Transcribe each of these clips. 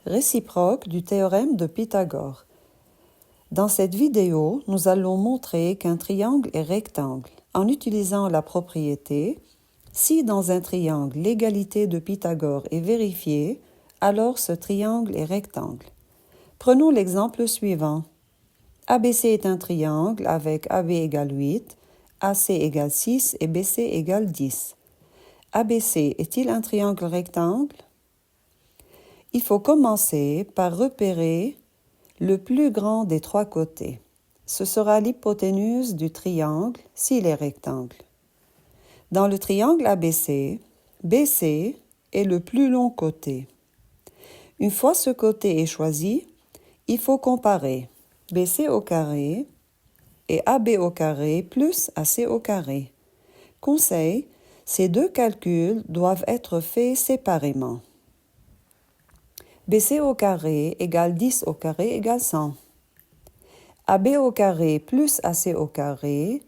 Réciproque du théorème de Pythagore. Dans cette vidéo, nous allons montrer qu'un triangle est rectangle en utilisant la propriété « si dans un triangle l'égalité de Pythagore est vérifiée, alors ce triangle est rectangle ». Prenons l'exemple suivant. ABC est un triangle avec AB égale 8, AC égale 6 et BC égale 10. ABC est-il un triangle rectangle? Il faut commencer par repérer le plus grand des trois côtés. Ce sera l'hypoténuse du triangle s'il est rectangle. Dans le triangle ABC, BC est le plus long côté. Une fois ce côté est choisi, il faut comparer BC au carré et AB au carré plus AC au carré. Conseil, ces deux calculs doivent être faits séparément. BC au carré égale 10 au carré égale 100. AB au carré plus AC au carré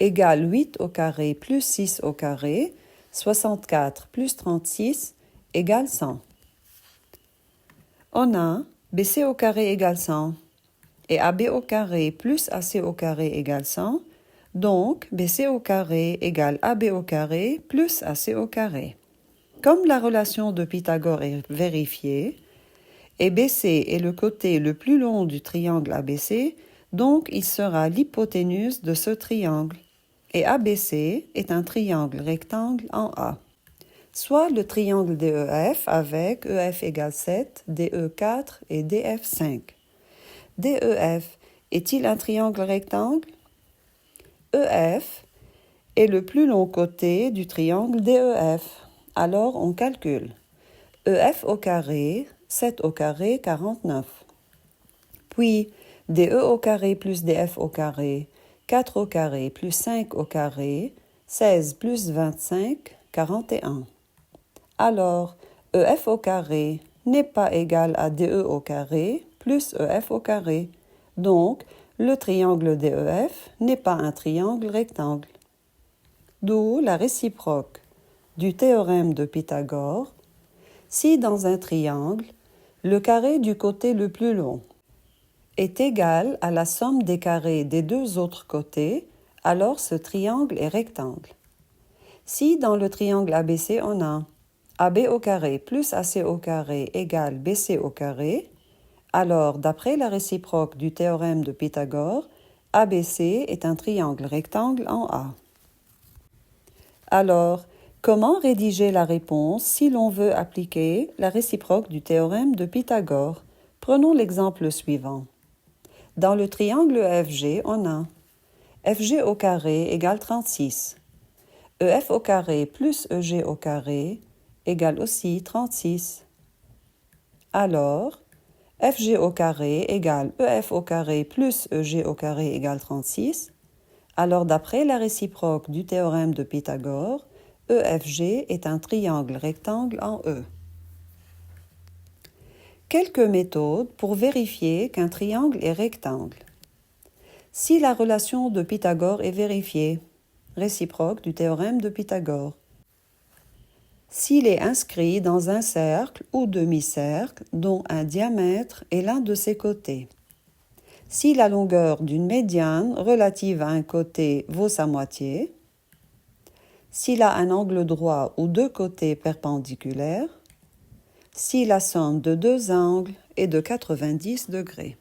égale 8 au carré plus 6 au carré, 64 plus 36 égale 100. On a BC au carré égale 100 et AB au carré plus AC au carré égale 100, donc BC au carré égale AB au carré plus AC au carré. Comme la relation de Pythagore est vérifiée, et BC est le côté le plus long du triangle ABC, donc il sera l'hypoténuse de ce triangle. Et ABC est un triangle rectangle en A. Soit le triangle DEF avec EF égale 7, DE 4 et DF 5. DEF est-il un triangle rectangle? EF est le plus long côté du triangle DEF. Alors on calcule. EF au carré, 7 au carré, 49. Puis DE au carré plus DF au carré, 4 au carré plus 5 au carré, 16 plus 25, 41. Alors, EF au carré n'est pas égal à DE au carré plus EF au carré. Donc, le triangle DEF n'est pas un triangle rectangle. D'où la réciproque du théorème de Pythagore. Si dans un triangle, le carré du côté le plus long est égal à la somme des carrés des deux autres côtés, alors ce triangle est rectangle. Si dans le triangle ABC on a AB au carré plus AC au carré égale BC au carré, alors d'après la réciproque du théorème de Pythagore, ABC est un triangle rectangle en A. Alors, comment rédiger la réponse si l'on veut appliquer la réciproque du théorème de Pythagore? Prenons l'exemple suivant. Dans le triangle EFG, on a FG au carré égale 36. EF au carré plus EG au carré égale aussi 36. Alors, FG au carré égale EF au carré plus EG au carré égale 36. Alors, d'après la réciproque du théorème de Pythagore, EFG est un triangle rectangle en E. Quelques méthodes pour vérifier qu'un triangle est rectangle. Si la relation de Pythagore est vérifiée, réciproque du théorème de Pythagore. S'il est inscrit dans un cercle ou demi-cercle dont un diamètre est l'un de ses côtés. Si la longueur d'une médiane relative à un côté vaut sa moitié. S'il a un angle droit ou deux côtés perpendiculaires. Si la somme de deux angles est de 90 degrés.